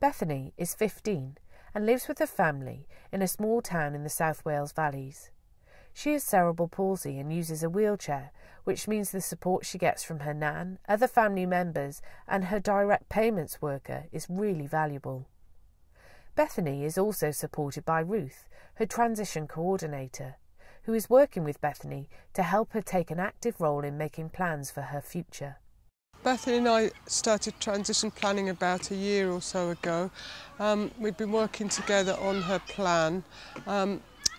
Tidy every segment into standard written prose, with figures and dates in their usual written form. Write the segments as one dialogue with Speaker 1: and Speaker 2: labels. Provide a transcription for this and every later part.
Speaker 1: Bethany is 15 and lives with her family in a small town in the South Wales Valleys. She has cerebral palsy and uses a wheelchair, which means the support she gets from her nan, other family members and her direct payments worker is really valuable. Bethany is also supported by Ruth, her transition coordinator, who is working with Bethany to help her take an active role in making plans for her future.
Speaker 2: Bethany and I started transition planning about a year or so ago. We've been working together on her plan.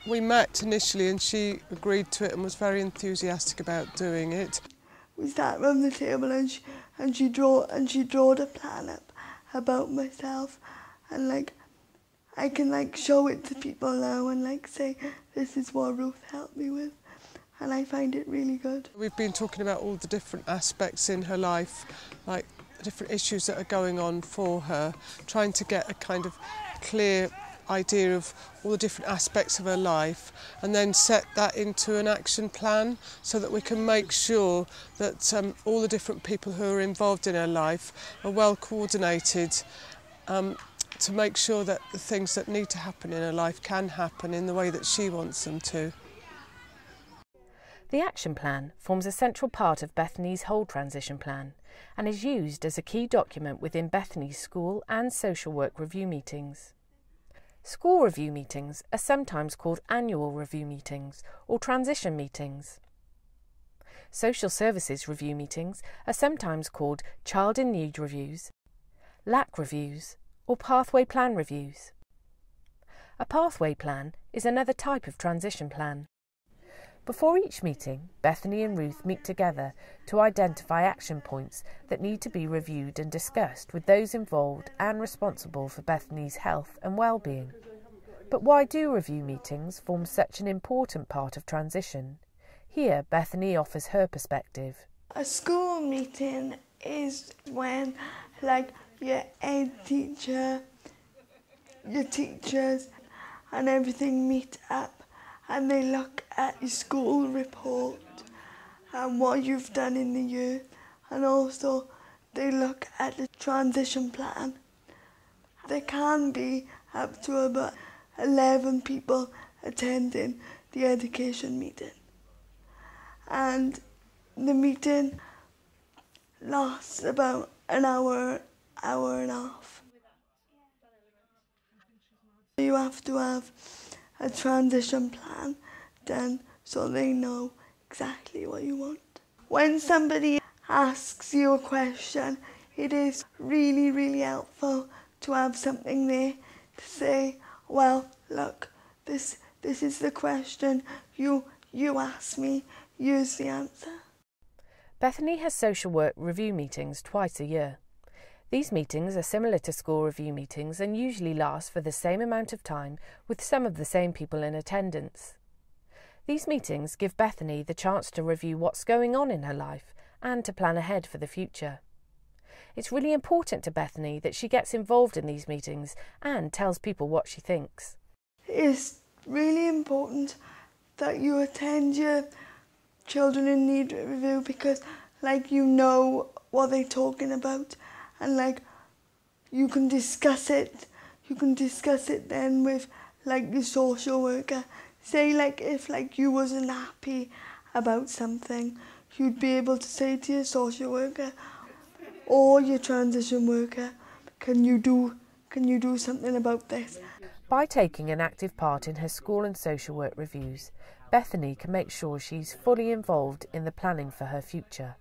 Speaker 2: We met initially and she agreed to it and was very enthusiastic about doing it.
Speaker 3: We sat around the table and she drew the plan up about myself, and I can show it to people now and say this is what Ruth helped me with, and I find it really good. We've been talking about all the different aspects in her life, like the different issues that are going on for her, trying to get a kind of clear idea of all the different aspects of her life and then set that into an action plan so that we can make sure that all the different people who are involved in her life are well coordinated to make sure that the things that need to happen in her life can happen in the way that she wants them to.
Speaker 1: The action plan forms a central part of Bethany's whole transition plan and is used as a key document within Bethany's school and social work review meetings. School review meetings are sometimes called annual review meetings or transition meetings. Social services review meetings are sometimes called child in need reviews, LAC reviews, or pathway plan reviews. A pathway plan is another type of transition plan. Before each meeting, Bethany and Ruth meet together to identify action points that need to be reviewed and discussed with those involved and responsible for Bethany's health and well-being. But why do review meetings form such an important part of transition? Here, Bethany offers her perspective.
Speaker 3: A school meeting is when your head teacher, your teachers and everything meet up and they look at your school report and what you've done in the year, and also they look at the transition plan. There can be up to about 11 people attending the education meeting, and the meeting lasts about an hour and a half. You have to have a transition plan done so they know exactly what you want. When somebody asks you a question, it is really, really helpful to have something there to say, well, look, this is the question you asked me, here's the answer.
Speaker 1: Bethany has social work review meetings twice a year. These meetings are similar to school review meetings and usually last for the same amount of time with some of the same people in attendance. These meetings give Bethany the chance to review what's going on in her life and to plan ahead for the future. It's really important to Bethany that she gets involved in these meetings and tells people what she thinks.
Speaker 3: It's really important that you attend your children in need review because you know what they're talking about, and you can discuss it. You can discuss it then with your social worker. Say if you wasn't happy about something, you'd be able to say to your social worker or your transition worker, can you do something about this?
Speaker 1: By taking an active part in her school and social work reviews, Bethany can make sure she's fully involved in the planning for her future.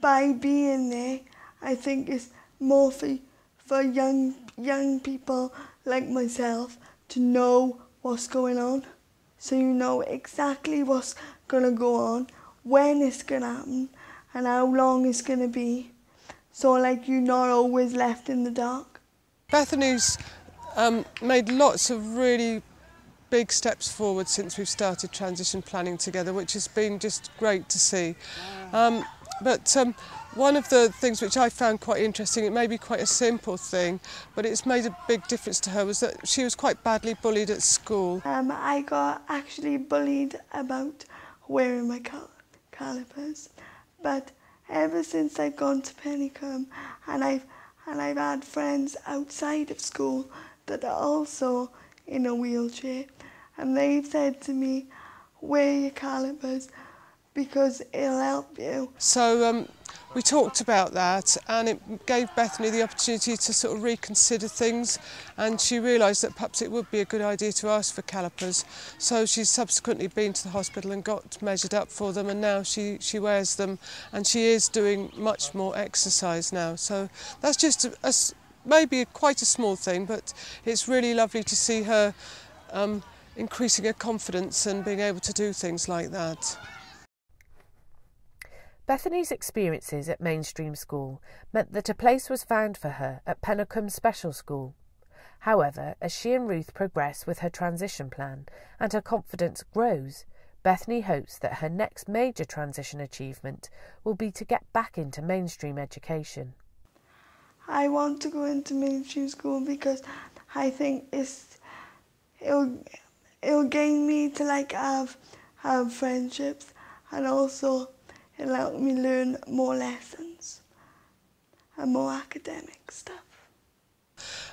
Speaker 3: By being there, I think it's more for young people like myself to know what's going on. So you know exactly what's going to go on, when it's going to happen, and how long it's going to be. So you're not always left in the dark.
Speaker 2: Bethany's made lots of really big steps forward since we've started transition planning together, which has been just great to see. But one of the things which I found quite interesting, it may be quite a simple thing, but it's made a big difference to her, was that she was quite badly bullied at school.
Speaker 3: I got actually bullied about wearing my calipers, but ever since I've gone to Penicum, and I've had friends outside of school that are also in a wheelchair, and they've said to me, wear your calipers because it'll help you.
Speaker 2: So we talked about that, and it gave Bethany the opportunity to sort of reconsider things, and she realised that perhaps it would be a good idea to ask for calipers. So she's subsequently been to the hospital and got measured up for them, and now she wears them, and she is doing much more exercise now. So that's just maybe quite a small thing, but it's really lovely to see her increasing her confidence and being able to do things like that.
Speaker 1: Bethany's experiences at mainstream school meant that a place was found for her at Penicum Special School. However, as she and Ruth progress with her transition plan and her confidence grows, Bethany hopes that her next major transition achievement will be to get back into mainstream education.
Speaker 3: I want to go into mainstream school because I think it'll gain me to like have friendships, and also it'll help me learn more lessons and more academic stuff.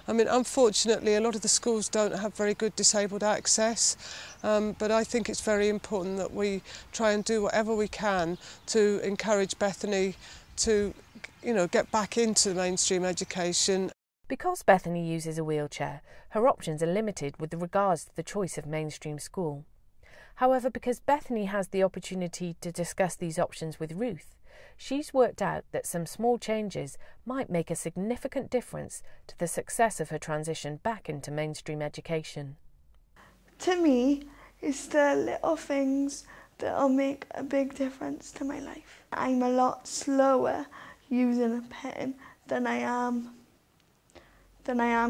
Speaker 2: I mean, unfortunately, a lot of the schools don't have very good disabled access, but I think it's very important that we try and do whatever we can to encourage Bethany to, get back into mainstream education.
Speaker 1: Because Bethany uses a wheelchair, her options are limited with regards to the choice of mainstream school. However, because Bethany has the opportunity to discuss these options with Ruth, she's worked out that some small changes might make a significant difference to the success of her transition back into mainstream education.
Speaker 3: To me, it's the little things that'll make a big difference to my life. I'm a lot slower using a pen than I am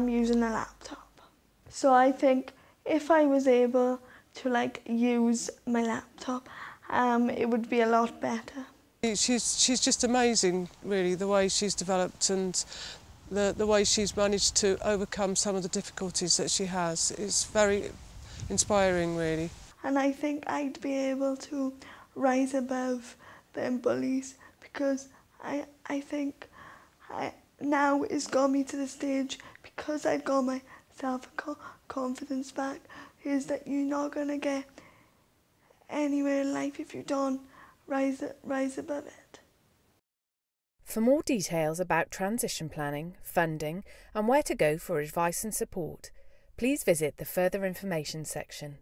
Speaker 3: using a laptop. So I think if I was able to use my laptop, it would be a lot better.
Speaker 2: She's just amazing, really, the way she's developed and the way she's managed to overcome some of the difficulties that she has. It's very inspiring, really.
Speaker 3: And I think I'd be able to rise above them bullies, because I think now it's got me to the stage, because I've got my self-confidence back, is that you're not going to get anywhere in life if you don't rise above it.
Speaker 1: For more details about transition planning, funding and where to go for advice and support, please visit the further information section.